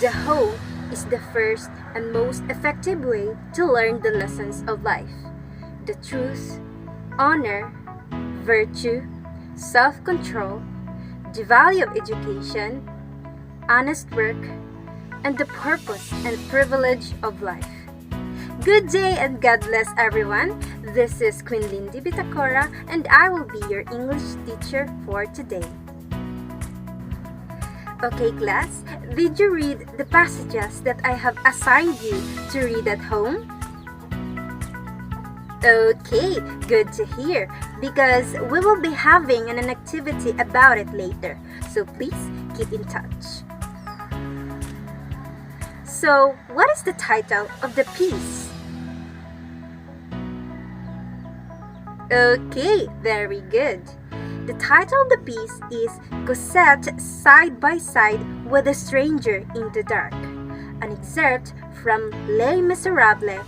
The home is the first and most effective way to learn the lessons of life. The truth, honor, virtue, self-control, the value of education, honest work, and the purpose and privilege of life. Good day and God bless everyone. This is Queen Lindy Bitacora and I will be your English teacher for today. Okay class, did you read the passages that I have assigned you to read at home? Okay, good to hear because we will be having an activity about it later, so please keep in touch. So, what is the title of the piece? Okay, very good. The title of the piece is Cosette Side by Side with a Stranger in the Dark, an excerpt from Les Miserables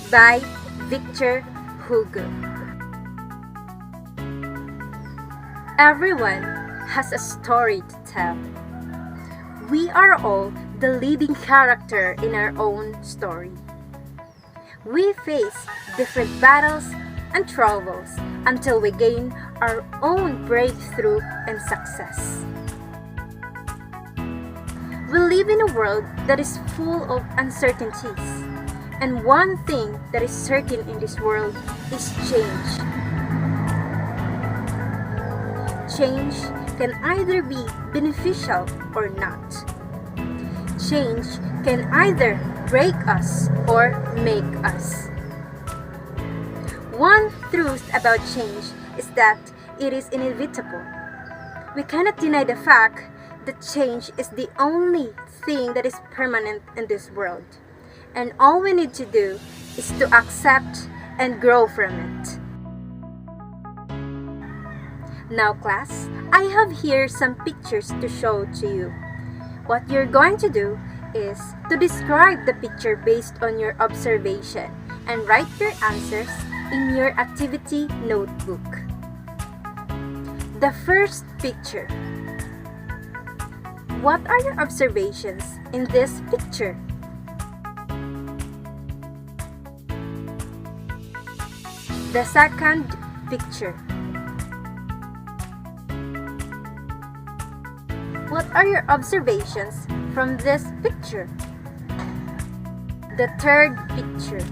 by Victor Hugo. Everyone has a story to tell. We are all the leading character in our own story. We face different battles and troubles until we gain our own breakthrough and success. We live in a world that is full of uncertainties, and one thing that is certain in this world is change. Change can either be beneficial or not. Change can either break us or make us. One truth about change is that it is inevitable. We cannot deny the fact that change is the only thing that is permanent in this world. And all we need to do is to accept and grow from it. Now class, I have here some pictures to show to you. What you're going to do is to describe the picture based on your observation and write your answers in your activity notebook. The first picture. What are your observations in this picture? The second picture. What are your observations from this picture? The third picture.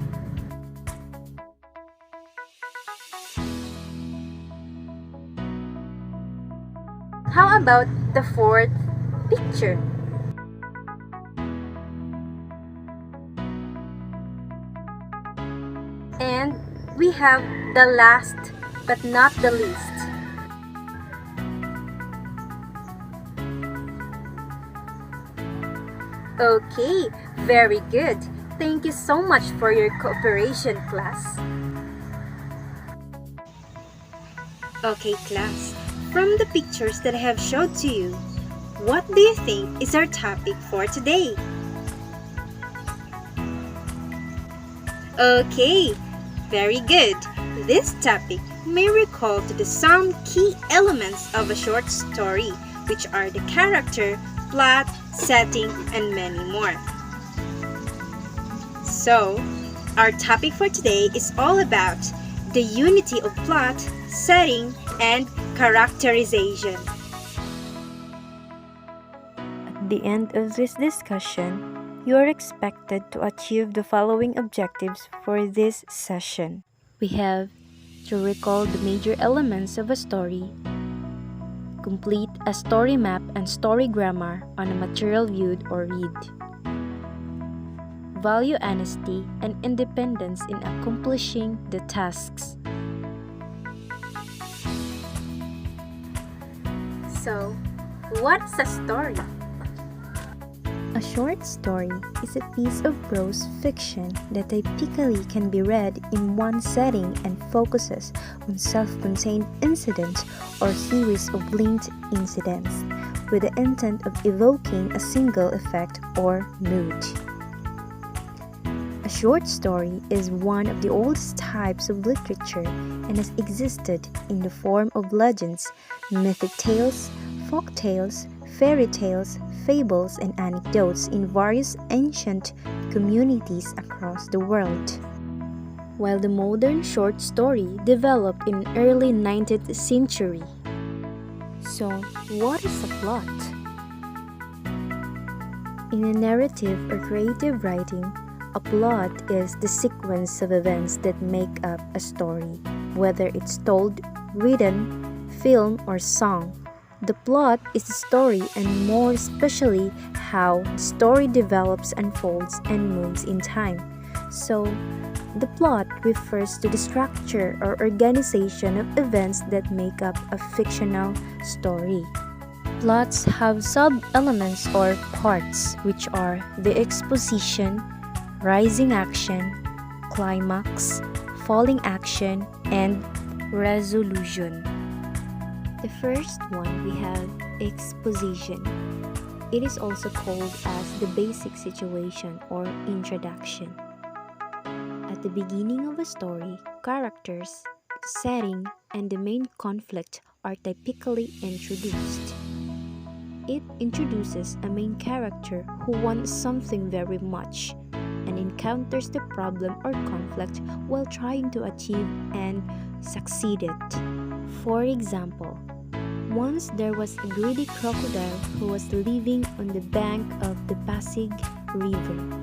How about the fourth picture? And we have the last but not the least. Okay, very good. Thank you so much for your cooperation, class. Okay, class. From the pictures that I have showed to you, what do you think is our topic for today? Okay, very good. This topic may recall to the some key elements of a short story, which are the character, plot, setting, and many more. So, our topic for today is all about the unity of plot, setting, and characterization. At the end of this discussion, you are expected to achieve the following objectives for this session. We have to recall the major elements of a story, complete a story map and story grammar on a material viewed or read, value honesty and independence in accomplishing the tasks. So, what's a story? A short story is a piece of prose fiction that typically can be read in one setting and focuses on self-contained incidents or series of linked incidents, with the intent of evoking a single effect or mood. A short story is one of the oldest types of literature and has existed in the form of legends, mythic tales, folk tales, fairy tales, fables and anecdotes in various ancient communities across the world. While the modern short story developed in early 19th century. So, what is a plot? In a narrative or creative writing, a plot is the sequence of events that make up a story, whether it's told, written, film, or sung. The plot is the story and more especially how the story develops, unfolds, and moves in time. So, the plot refers to the structure or organization of events that make up a fictional story. Plots have sub-elements or parts, which are the exposition, rising action, climax, falling action, and resolution. The first one we have exposition. It is also called as the basic situation or introduction. At the beginning of a story, characters, setting, and the main conflict are typically introduced. It introduces a main character who wants something very much and encounters the problem or conflict while trying to achieve and succeeded. For example, once there was a greedy crocodile who was living on the bank of the Pasig River.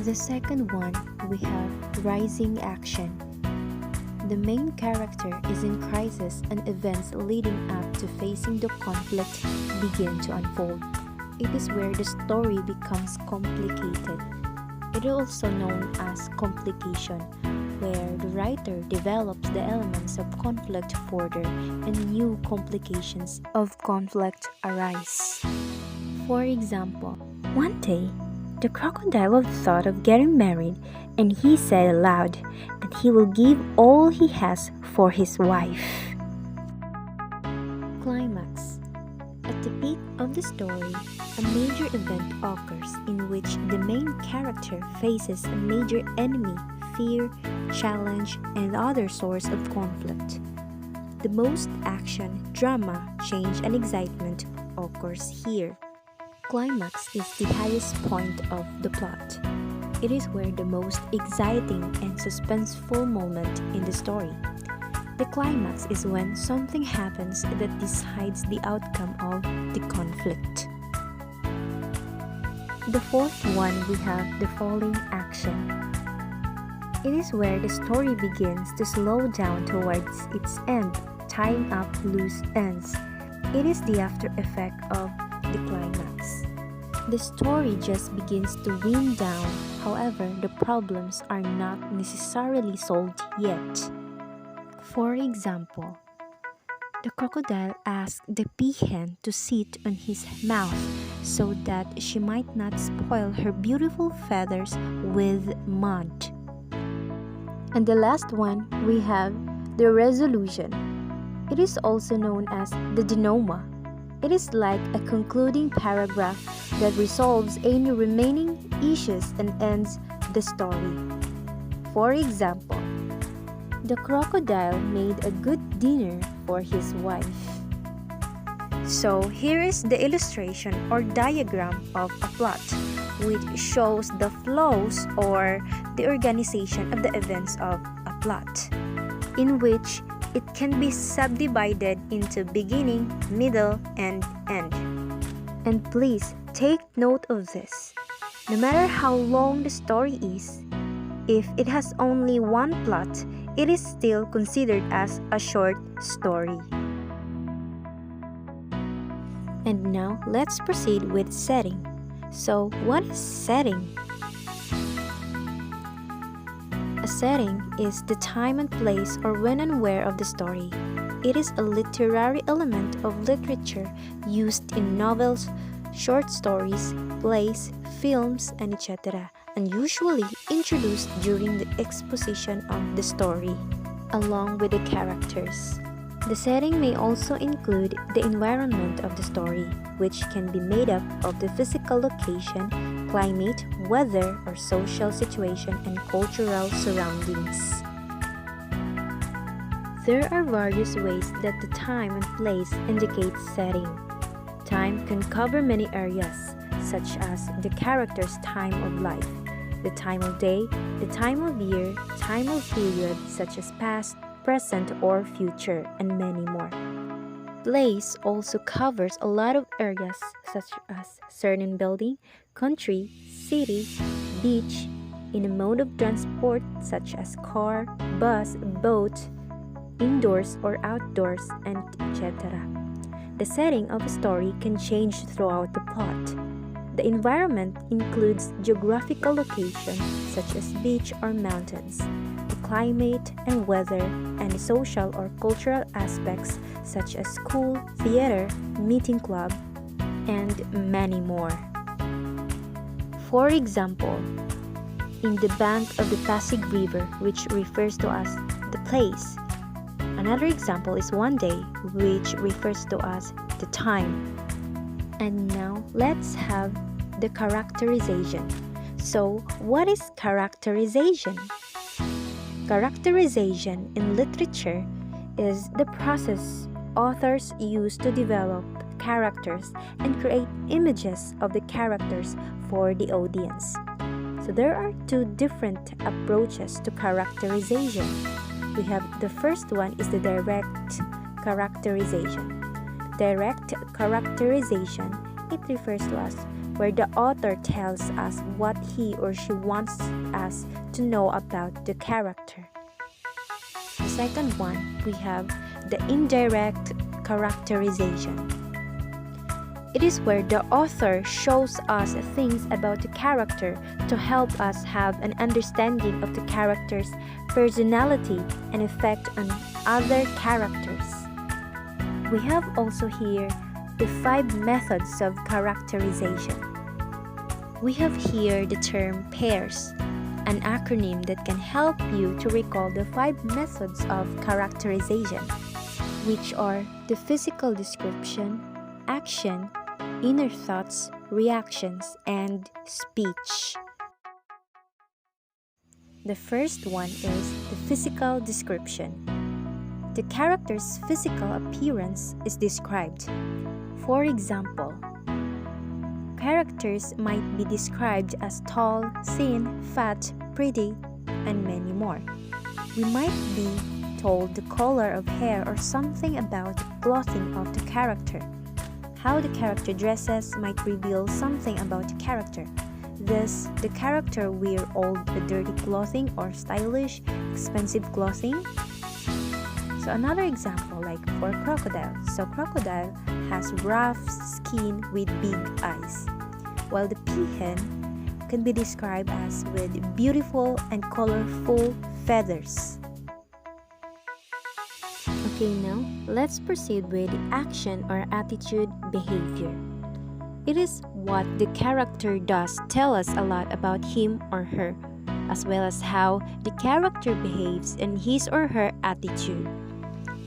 The second one, we have rising action. The main character is in crisis and events leading up to facing the conflict begin to unfold. It is where the story becomes complicated. It is also known as complication, where the writer develops the elements of conflict further and new complications of conflict arise. For example, one day, the crocodile thought of getting married, and he said aloud that he will give all he has for his wife. Climax. At the peak of the story, a major event occurs in which the main character faces a major enemy, fear, challenge, and other source of conflict. The most action, drama, change, and excitement occurs here. Climax is the highest point of the plot. It is where the most exciting and suspenseful moment in the story. The climax is when something happens that decides the outcome of the conflict. The fourth one, we have the falling action. It is where the story begins to slow down towards its end, tying up loose ends. It is the after effect of the climax. The story just begins to wind down, however, the problems are not necessarily solved yet. For example, the crocodile asked the peahen to sit on his mouth so that she might not spoil her beautiful feathers with mud. And the last one, we have the resolution. It is also known as the denouement. It is like a concluding paragraph that resolves any remaining issues and ends the story. For example, the crocodile made a good dinner for his wife. So here is the illustration or diagram of a plot, which shows the flows or the organization of the events of a plot, in which it can be subdivided into beginning, middle, and end. And please take note of this. No matter how long the story is, if it has only one plot, it is still considered as a short story. And now, let's proceed with setting. So, what is setting? A setting is the time and place or when and where of the story. It is a literary element of literature used in novels, short stories, plays, films, and etc., and usually introduced during the exposition of the story, along with the characters. The setting may also include the environment of the story, which can be made up of the physical location, climate, weather, or social situation and cultural surroundings. There are various ways that the time and place indicate setting. Time can cover many areas, such as the character's time of life, the time of day, the time of year, time of period, such as past, present, or future, and many more. Place also covers a lot of areas, such as certain building, country, city, beach, in a mode of transport, such as car, bus, boat, indoors or outdoors, and etc. The setting of a story can change throughout the plot. The environment includes geographical locations such as beach or mountains, the climate and weather, and the social or cultural aspects such as school, theater, meeting club, and many more. For example, in the bank of the Pasig River, which refers to as the place. Another example is one day, which refers to as the time. And now, let's have the characterization. So, what is characterization? Characterization in literature is the process authors use to develop characters and create images of the characters for the audience. So, there are two different approaches to characterization. We have the first one is the direct characterization. Direct characterization, it refers to us where the author tells us what he or she wants us to know about the character. The second one, we have the indirect characterization. It is where the author shows us things about the character to help us have an understanding of the character's personality and effect on other characters. We have also here the 5 methods of characterization. We have here the term PAIRS, an acronym that can help you to recall the 5 methods of characterization, which are the physical description, action, inner thoughts, reactions, and speech. The first one is the physical description. The character's physical appearance is described. For example, characters might be described as tall, thin, fat, pretty, and many more. We might be told the color of hair or something about clothing of the character. How the character dresses might reveal something about the character. Thus, the character wear old dirty clothing or stylish, expensive clothing. So another example, like for crocodile. So crocodile has rough skin with big eyes, while the peahen can be described as with beautiful and colorful feathers. Okay, now let's proceed with action or attitude behavior. It is what the character does tell us a lot about him or her, as well as how the character behaves in his or her attitude.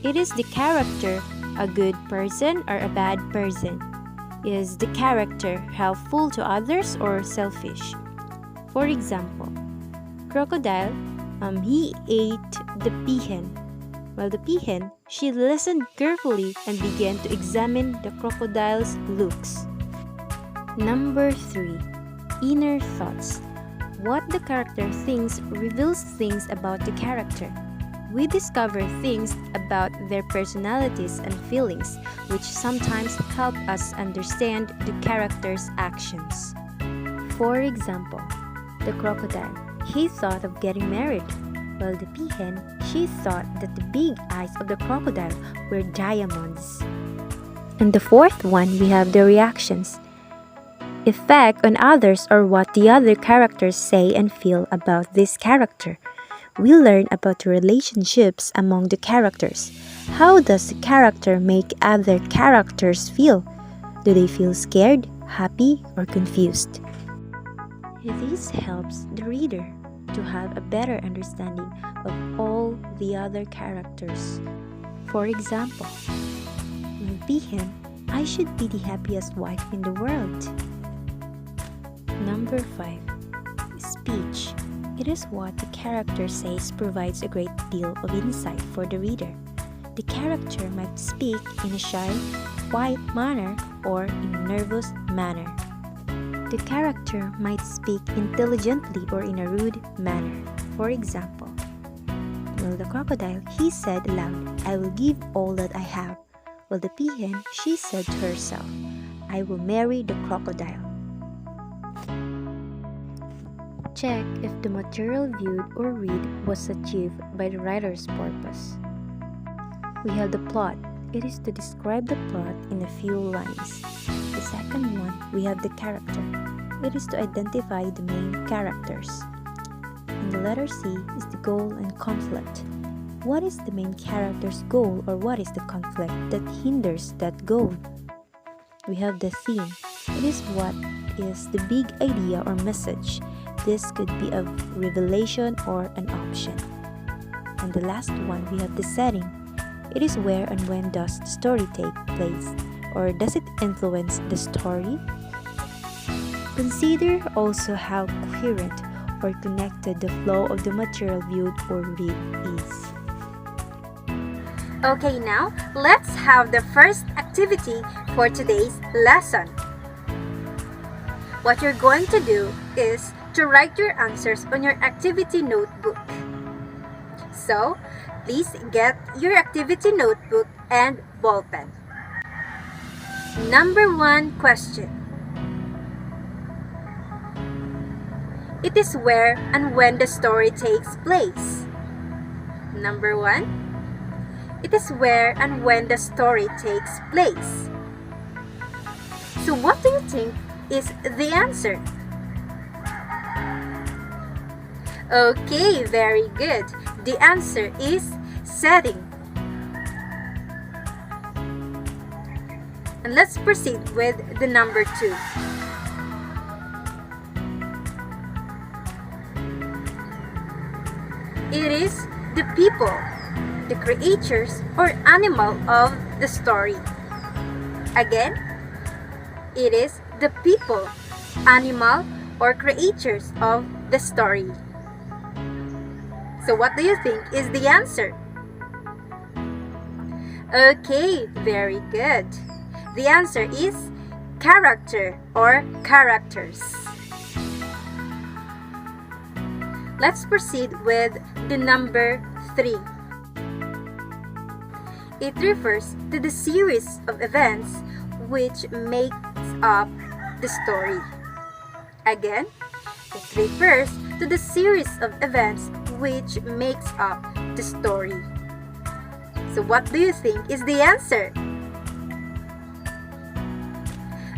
It is the character a good person or a bad person? Is the character helpful to others or selfish? For example, crocodile, he ate the peahen. While the peahen, she listened carefully and began to examine the crocodile's looks. Number 3. Inner thoughts. What the character thinks reveals things about the character. We discover things about their personalities and feelings, which sometimes help us understand the character's actions. For example, the crocodile, he thought of getting married, while the peahen, she thought that the big eyes of the crocodile were diamonds. And the fourth one, we have the reactions. Effect on others or what the other characters say and feel about this character. We learn about the relationships among the characters. How does the character make other characters feel? Do they feel scared, happy, or confused? This helps the reader to have a better understanding of all the other characters. For example, in peahen, I should be the happiest wife in the world. Number 5. Speech. It is what the character says provides a great deal of insight for the reader. The character might speak in a shy, quiet manner or in a nervous manner. The character might speak intelligently or in a rude manner. For example, well, the crocodile, he said aloud, "I will give all that I have." While the peahen, she said to herself, "I will marry the crocodile." Check if the material viewed or read was achieved by the writer's purpose. We have the plot. It is to describe the plot in a few lines. The second one, we have the character. It is to identify the main characters. And the letter C is the goal and conflict. What is the main character's goal, or what is the conflict that hinders that goal? We have the theme. It is what is the big idea or message. This could be a revelation or an option. And the last one, we have the setting. It is where and when does the story take place, or does it influence the story? Consider also how coherent or connected the flow of the material viewed or read is. Okay, now let's have the first activity for today's lesson. What you're going to do is to write your answers on your activity notebook. So, please get your activity notebook and ball pen. Number 1 question. It is where and when the story takes place. Number 1. It is where and when the story takes place. So what do you think is the answer? Okay, very good. The answer is setting. And let's proceed with the number 2. It is the people, the creatures or animal of the story. Again, it is the people, animal or creatures of the story. So what do you think is the answer? Okay, very good. The answer is character or characters. Let's proceed with the number 3. It refers to the series of events which makes up the story. Again, it refers to the series of events which makes up the story. So what do you think is the answer?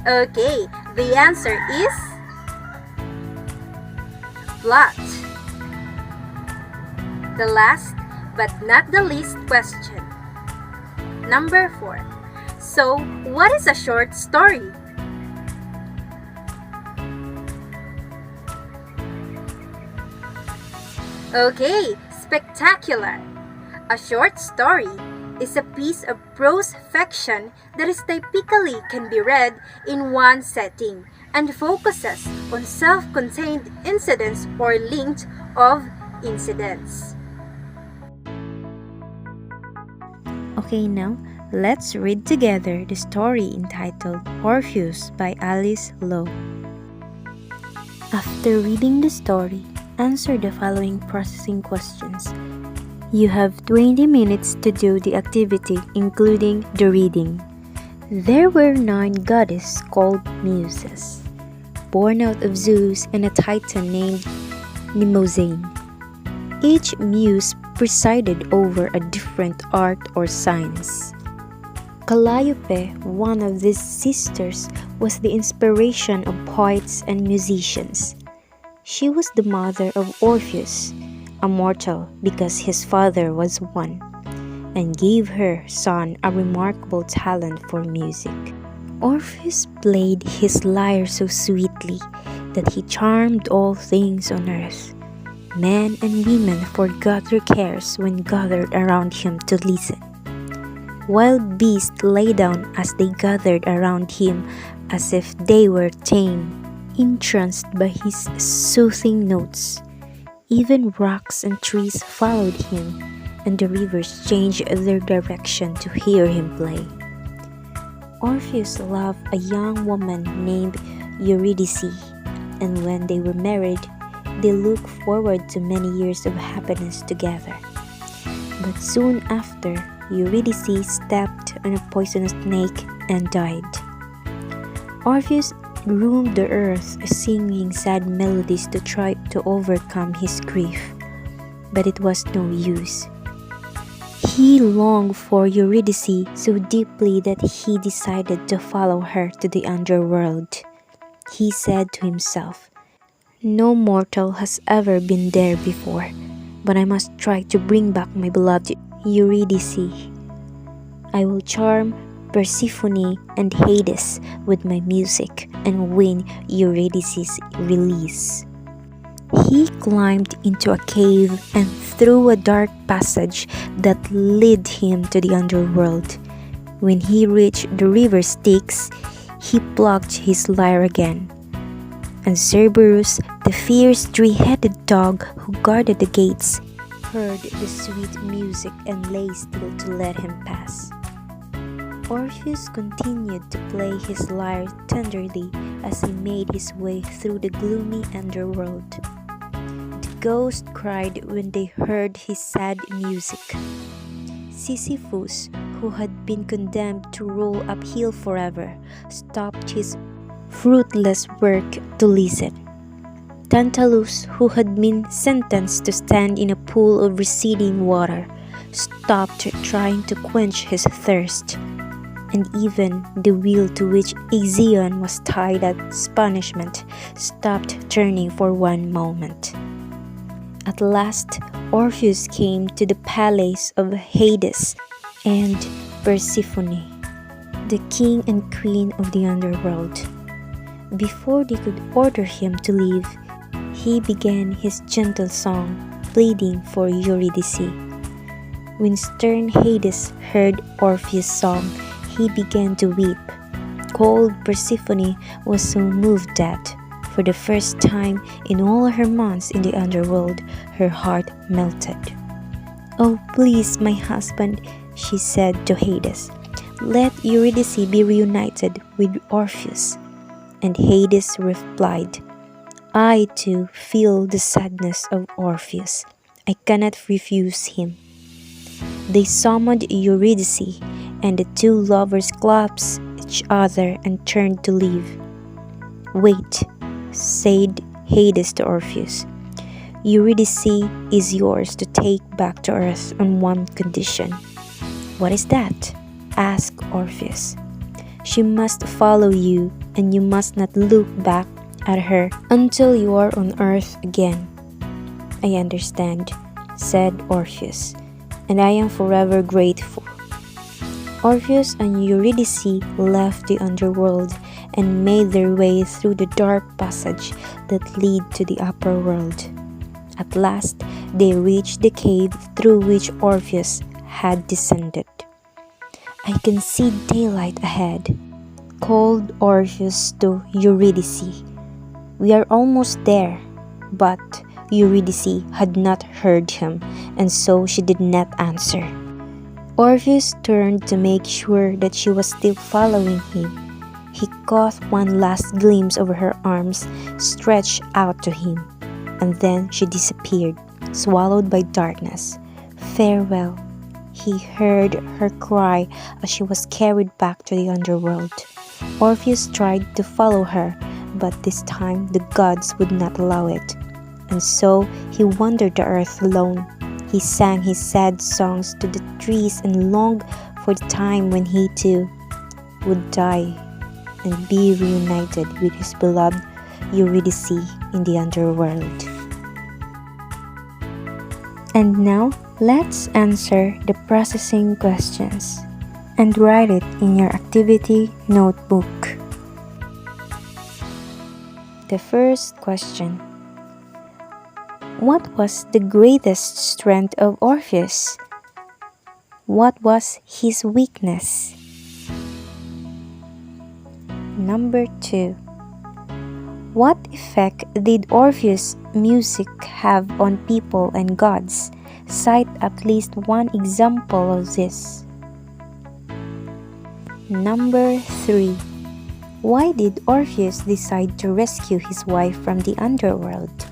Okay, the answer is plot. The last but not the least question. Number 4. So, what is a short story? Okay, spectacular! A short story is a piece of prose fiction that is typically can be read in one setting and focuses on self-contained incidents or linked of incidents. Okay, now let's read together the story entitled Orpheus by Alice Lowe. After reading the story, answer the following processing questions. You have 20 minutes to do the activity, including the reading. There were 9 goddesses called Muses, born out of Zeus and a titan named Mnemosyne. Each muse presided over a different art or science. Calliope, one of these sisters, was the inspiration of poets and musicians. She was the mother of Orpheus, a mortal because his father was one, and gave her son a remarkable talent for music. Orpheus played his lyre so sweetly that he charmed all things on earth. Men and women forgot their cares when gathered around him to listen. Wild beasts lay down as they gathered around him as if they were tame, entranced by his soothing notes. Even rocks and trees followed him, and the rivers changed their direction to hear him play. Orpheus loved a young woman named Eurydice, and when they were married, they looked forward to many years of happiness together. But soon after, Eurydice stepped on a poisonous snake and died. Orpheus roamed the earth singing sad melodies to try to overcome his grief, but it was no use. He longed for Eurydice so deeply that he decided to follow her to the underworld. He said to himself, "No mortal has ever been there before, but I must try to bring back my beloved Eurydice. I will charm Persephone and Hades with my music and win Eurydice's release." He climbed into a cave and through a dark passage that led him to the underworld. When he reached the river Styx, he plucked his lyre again. And Cerberus, the fierce three-headed dog who guarded the gates, heard the sweet music and lay still to let him pass. Orpheus continued to play his lyre tenderly as he made his way through the gloomy underworld. The ghosts cried when they heard his sad music. Sisyphus, who had been condemned to roll uphill forever, stopped his fruitless work to listen. Tantalus, who had been sentenced to stand in a pool of receding water, stopped trying to quench his thirst. And even the wheel to which Ixion was tied as punishment stopped turning for one moment. At last, Orpheus came to the palace of Hades and Persephone, the king and queen of the underworld. Before they could order him to leave, he began his gentle song, pleading for Eurydice. When stern Hades heard Orpheus' song, he began to weep. Cold Persephone was so moved that, for the first time in all her months in the underworld, her heart melted. "Oh, please, my husband," she said to Hades, "let Eurydice be reunited with Orpheus." And Hades replied, "I too feel the sadness of Orpheus. I cannot refuse him." They summoned Eurydice, and the two lovers clasped each other and turned to leave. "Wait," said Hades to Orpheus. "Eurydice is yours to take back to earth on one condition." "What is that?" asked Orpheus. "She must follow you, and you must not look back at her until you are on earth again." "I understand," said Orpheus, "and I am forever grateful." Orpheus and Eurydice left the underworld and made their way through the dark passage that led to the upper world. At last, they reached the cave through which Orpheus had descended. "I can see daylight ahead," called Orpheus to Eurydice. "We are almost there." But Eurydice had not heard him, and so she did not answer. Orpheus turned to make sure that she was still following him. He caught one last glimpse of her arms stretched out to him, and then she disappeared, swallowed by darkness. "Farewell," he heard her cry as she was carried back to the underworld. Orpheus tried to follow her, but this time the gods would not allow it, and so he wandered the earth alone. He sang his sad songs to the trees and longed for the time when he too would die and be reunited with his beloved Eurydice in the underworld. And now, let's answer the processing questions and write it in your activity notebook. The first question: what was the greatest strength of Orpheus? What was his weakness? Number 2. What effect did Orpheus' music have on people and gods, Cite at least one example of this. Number 3. Why did Orpheus decide to rescue his wife from the underworld?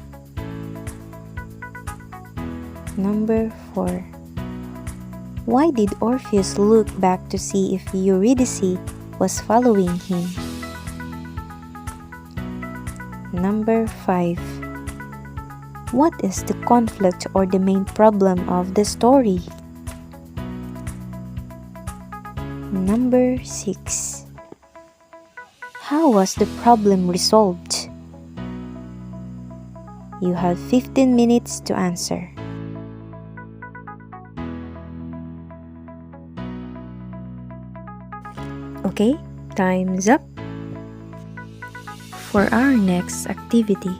Number 4. Why did Orpheus look back to see if Eurydice was following him? Number 5. What is the conflict or the main problem of the story? Number 6. How was the problem resolved? You have 15 minutes to answer. Okay, time's up. For our next activity,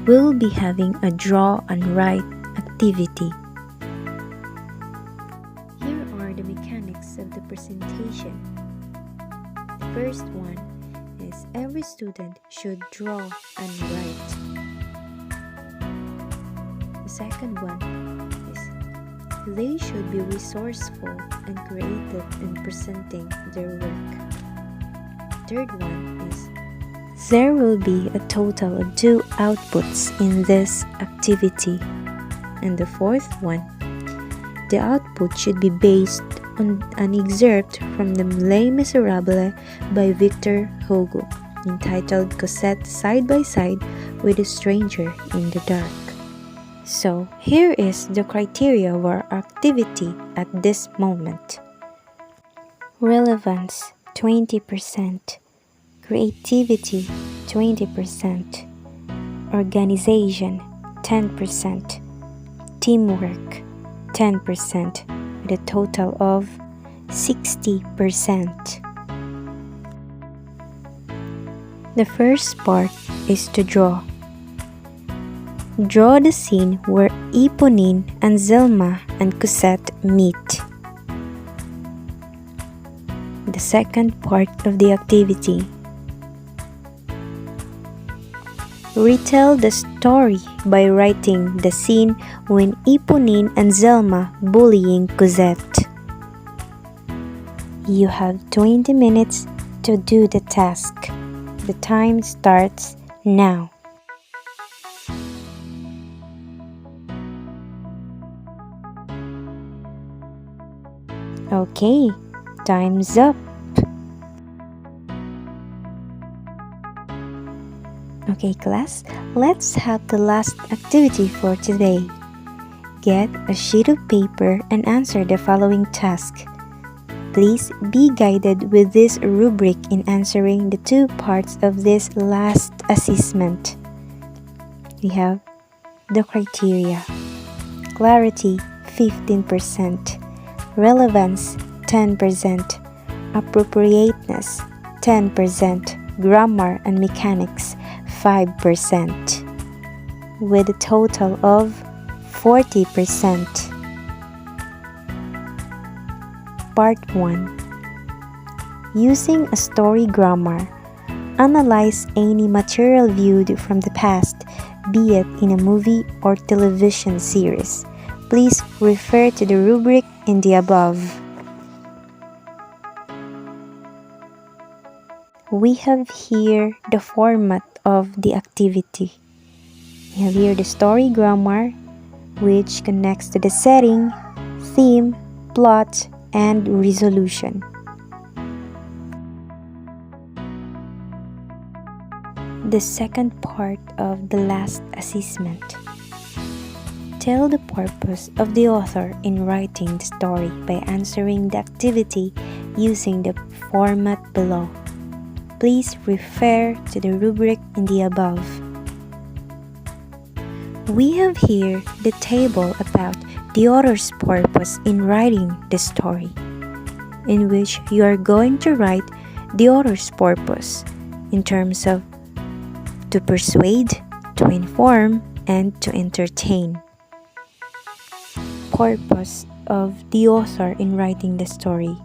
we'll be having a draw and write activity. Here are the mechanics of the presentation. The first one is every student should draw and write. The second one is they should be resourceful and creative in presenting their work. Third one is there will be a total of 2 outputs in this activity. And the fourth one, the output should be based on an excerpt from the Les Miserables by Victor Hugo, entitled Cosette Side by Side with a Stranger in the Dark. So, here is the criteria of our activity at this moment. Relevance, 20%. Creativity, 20%. Organization, 10%. Teamwork, 10%, with a total of 60%. The first part is to draw. Draw the scene where Eponine and Zelma and Cosette meet. The second part of the activity. Retell the story by writing the scene when Eponine and Zelma bullying Cosette. You have 20 minutes to do the task. The time starts now. Okay, time's up. Okay, class, let's have the last activity for today. Get a sheet of paper and answer the following task. Please be guided with this rubric in answering the 2 parts of this last assessment. We have the criteria. Clarity, 15%. Relevance, 10%. Appropriateness, 10%. Grammar and mechanics, 5%. With a total of 40%. Part 1. Using a story grammar, analyze any material viewed from the past, be it in a movie or television series. Please refer to the rubric in the above. We have here the format of the activity. We have here the story grammar, which connects to the setting, theme, plot, and resolution. The second part of the last assessment. Tell the purpose of the author in writing the story by answering the activity using the format below. Please refer to the rubric in the above. We have here the table about the author's purpose in writing the story, in which you are going to write the author's purpose in terms of to persuade, to inform, and to entertain. Purpose of the author in writing the story.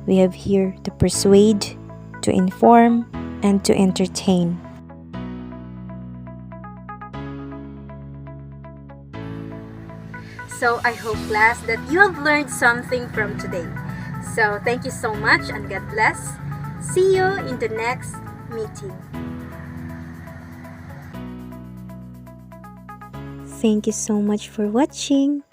We have here to persuade, to inform, and to entertain. So I hope, class, that you have learned something from today. So thank you so much and God bless. See you in the next meeting. Thank you so much for watching.